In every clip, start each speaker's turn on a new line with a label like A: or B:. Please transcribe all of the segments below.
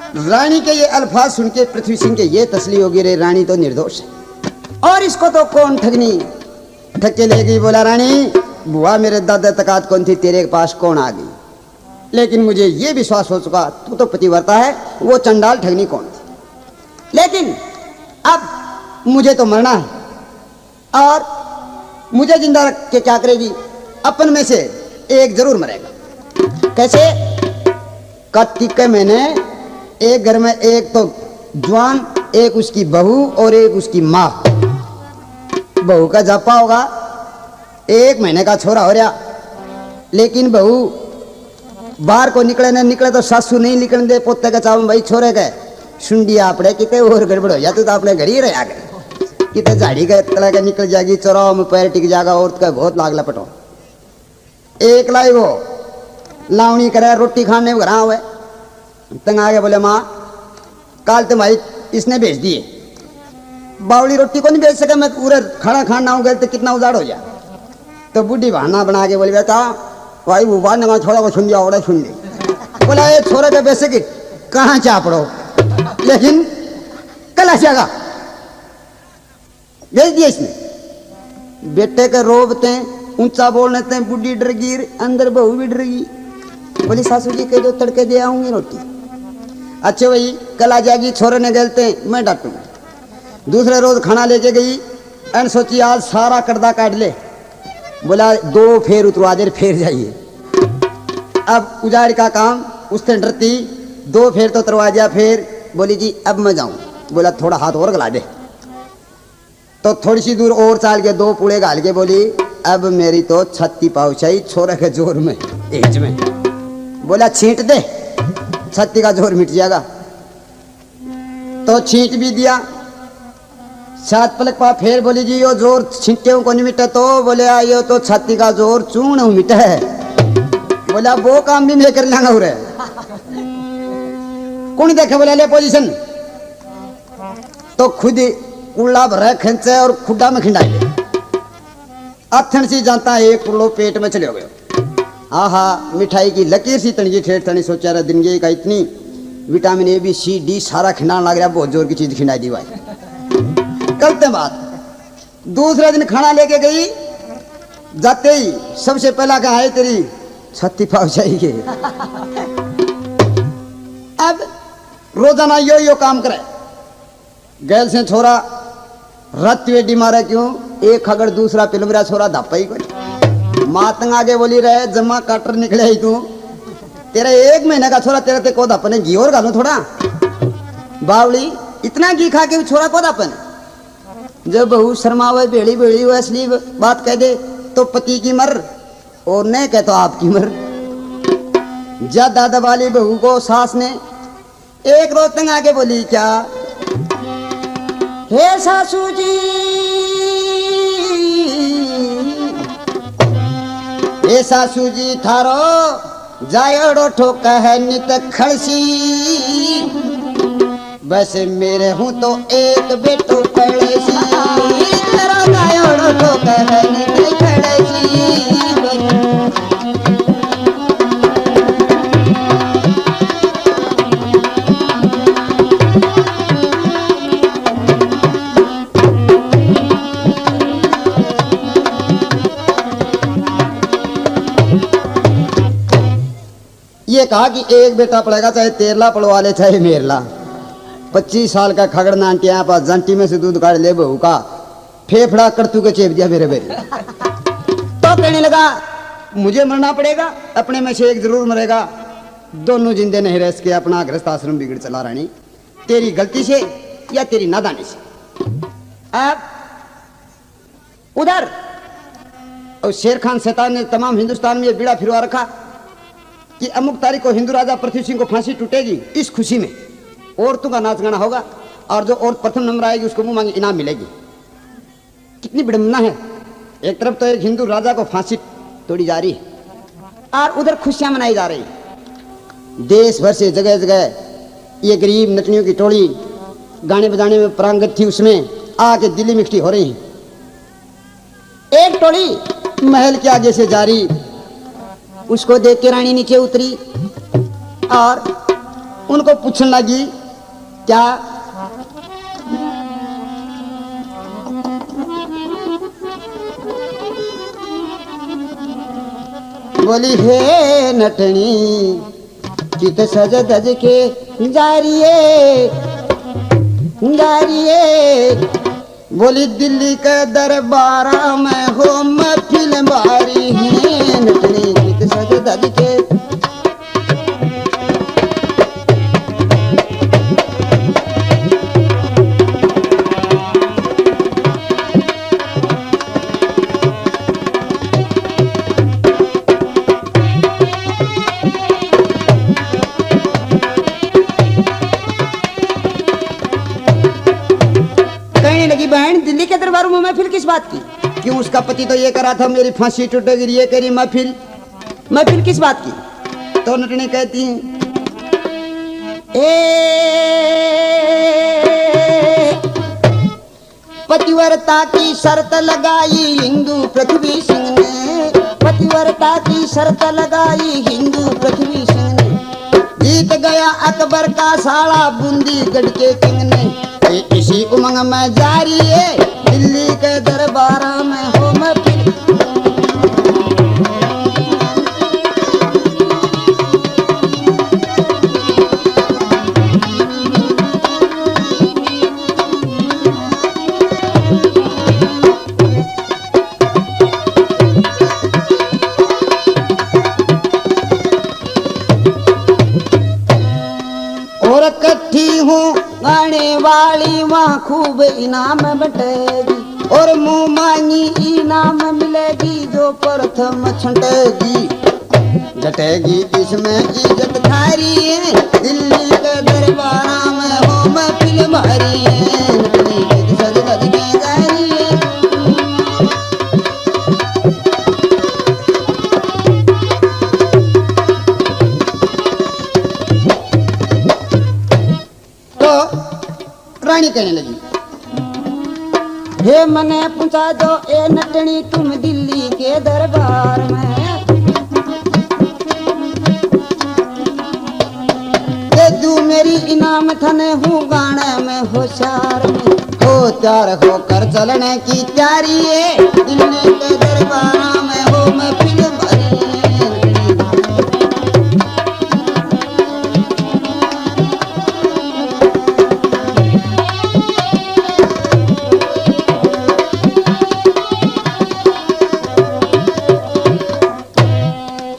A: रानी के ये अल्फाज सुन के पृथ्वी सिंह के ये तसली होगी, रे रानी तो निर्दोष है और इसको तो कौन ठगनी ठग के ले गई। बोला रानी बुआ मेरे दादा तकात कौन थी, तेरे पास कौन आ गई। लेकिन मुझे ये विश्वास हो चुका तू तो पतिव्रता है, वो चंडाल ठगनी कौन थी। लेकिन अब मुझे तो मरना है और मुझे जिंदा रख के क्या करेगी। अपन में से एक जरूर मरेगा। कैसे? कत्ती के मैंने एक घर में एक तो जवान, एक उसकी बहू और एक उसकी माँ। बहू का जापा होगा, 1 महीने का छोरा हो रहा, लेकिन बहू बाहर को निकले न निकले तो सासू नहीं निकलने दे। पोते का चावल भाई छोरे के सुंडिया आपड़े कितने और गड़बड़ हो जाते तो अपने घर ही रहा गए, कितने झाड़ी के तला के निकल जाएगी, चौराहों में पैर टिक जाएगा, औरत का बहुत लाग लपटो। एक लाई वो लावनी करे रोटी खाने घर हुए तंग आगे बोले माँ काल तुम्हारी इसने भेज दिए, बावली रोटी को नहीं भेज सके, मैं पूरे खाना खाना हूँ गए तो कितना उजाड़ हो जाए। तो बुढ़ी बहाना बना के बोली बेटा भाई वो ना छोड़ा को सुन दिया ओढ़े सुन ली। बोला ये छोरे के पैसे की कहाँ चापड़ो, लेकिन कल आएगा भेज दिया इसने। बेटे के रोबते ऊंचा बोलने ते बुढ़ी डर गई, अंदर बहू भी डर गई। बोली सासू जी कह दो तड़के दे आऊंगी रोटी। अच्छे भाई कल आ जाएगी, छोरे ने गलते मैं डांटूंगा। दूसरे रोज खाना लेके गई, एंड सोची आज सारा कर्दा काट ले। बोला 2 फेर उतरवा दे फेर जाइए। अब उजाड़ का काम उससे डरती, 2 फेर तो उतरवा दिया। फिर बोली जी अब मैं जाऊं। बोला थोड़ा हाथ और गला दे। तो थोड़ी सी दूर और चाल के 2 पूड़े गाल के बोली अब मेरी तो छत्ती पाउचाई छोरे के जोर में एज में। बोला छींट दे छत्ती का जोर मिट जाएगा। तो छींट भी दिया। 7 पलक पा फिर बोली जी यो जोर छींटे को नहीं मिटे। तो बोले यो तो छत्ती का जोर चूर्ण मिटे है। बोला वो काम भी मैं कर लेंगा उरे कौन देखे। बोला ले पोजीशन। तो खुद कुल्ला भरे खींचे और खुड्डा में खिंडाई ले। अथन सी जानता है एक कुल्लो पेट में चले हो गए। आहा मिठाई की लकीर सी तणगी ठेठ तनी सोचा रहा दिन का इतनी vitamin A B C D सारा खिंडाने लग रहा, बहुत जोर की चीज खिंडाई दी भाई। करते बात दूसरे दिन खाना लेके गई, जाते ही सबसे पहला कहा है तेरी छत्ती पाव चाहिए। अब रोजाना यो काम करे। गैल से छोरा रत वेडी मारे क्यों, एक खगड़ दूसरा पिलमरा छोरा धप्पा ही कोई। मातंग आगे बोली रहे जमा काटर निकले ही तू, तेरा 1 महीने का छोरा तेरा ते को धप्पने घी और गालू थोड़ा। बावली इतना घी खा के छोरा को धप्पने। जब बहू शर्मावे बेड़ी बेड़ी हुए असली बात कह दे तो पति की मर और नहीं कह तो आपकी मर। जब दादा वाली बहू को सास ने एक रोज तंग आके बोली क्या हे सासू जी, हे सासू जी थारो जायड़ो ठोक है नित खड़सी, बस मेरे हूँ तो एक बेटो पड़सी। तेरा जायड़ो ठोक है नित खड़सी। ये कहा कि एक बेटा पड़ेगा चाहे 13 पड़वा ले चाहे मेरला। 25 साल का खगड़ नानटी यहाँ पास जंटी में से दूध काट ले बहू का फेफड़ा करतू के चेप दिया मेरे बेरे। तो कहने लगा मुझे मरना पड़ेगा, अपने में से एक जरूर मरेगा। दोनों जिंदे नहीं रह सके, अपना गृहस्थ आश्रम बिगड़ चला रानी, तेरी गलती से या तेरी नादानी से। अब उधर और शेर खान शैतान ने तमाम हिंदुस्तान में बीड़ा फिरवा रखा कि अमुक तारीख को हिंदू राजा पृथ्वी सिंह को फांसी टूटेगी। इस खुशी में औरतों का नाच गाना होगा और जो औरत प्रथम नंबर आएगी उसको मुंह मांगे इनाम मिलेगी। कितनी विडंबना है। एक तरफ तो एक हिंदू राजा को फांसी तोड़ी जा रही है और उधर खुशियां मनाई जा रही। देश भर से जगह जगह ये गरीब नटनियों की टोली गाने बजाने में पारंगत थी, उसमें आके दिल्ली में इकट्ठी हो रही। एक टोली महल के आगे से जा रही, उसको देख के रानी नीचे उतरी और उनको पूछने लगी क्या? बोली हे नटनी चित सज धज के जारिए बोली दिल्ली के दरबार में हो महफिल बारी है नटनी चित सज धज के। बहन दिल्ली के दरबारों में महफिल किस बात की? क्यों उसका पति तो ये करा था मेरी फांसी टूटेगी, ये करी महफिल किस बात की? तो नटनी कहती है पतिव्रता की शर्त लगाई हिंदू पृथ्वी सिंह ने, पतिव्रता की शर्त लगाई हिंदू पृथ्वी सिंह ने, जीत गया अकबर का साला बूंदीगढ़ के किंग ने। इसी उमंग में जारी है दिल्ली के दरबार में हो महफिल। और इकट्ठी हूँ गाने वाली वहाँ खूब इनाम बटेगी और मुँह मांगी इनाम मिलेगी जो प्रथम छंटेगी, जटेगी इसमें इज्जत थारी है दिल्ली के दरबार में हो महफिल भारी है नटनी सज धज के जारी है। रानी कहने लगी हे मने पूछा दो ए नटनी तुम दिल्ली के दरबार में, दे दू मेरी इनाम थने हूँ गाने में होशियार में, हो त्यार होकर चलने की तैयारी है दिल्ली के दरबार में हो महफिल भरी।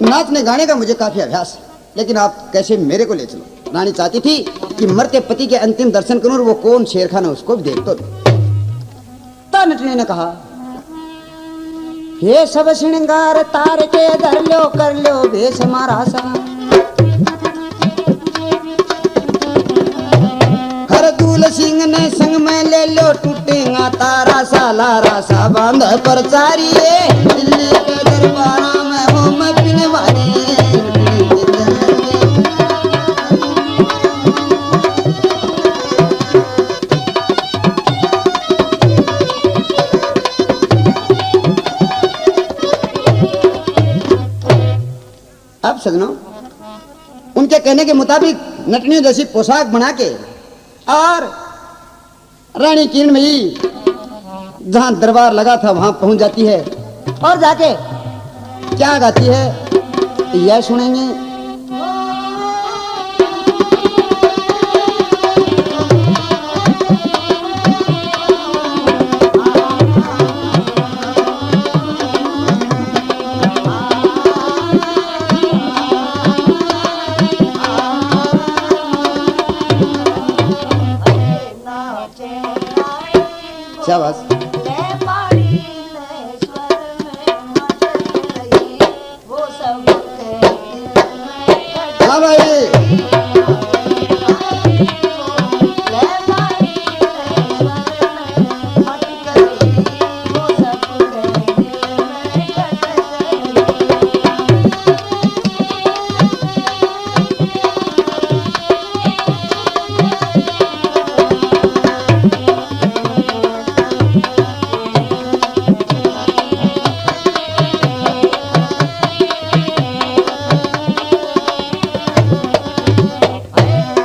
A: नाचने गाने का मुझे काफी अभ्यास है, लेकिन आप कैसे मेरे को ले चलो। रानी चाहती थी कि मरते पति के अंतिम दर्शन करूं और वो कौन शेरखान है उसको भी देख तो नटनी ने कहा हे सब श्रृंगार तार के धर लो कर लो भेष मारा सा, हर दूल सिंह ने संग में ले लो टूटेगा तारा सा लारा सा बांध पर चारी दिल्ली के दरबार में हो महफिल भारी। अब सजनों उनके कहने के मुताबिक नटनियों जैसी पोशाक बना के और रानी किरणमयी जहां दरबार लगा था वहां पहुंच जाती है और जाके क्या गाती है यह सुनेंगे। शाबाश।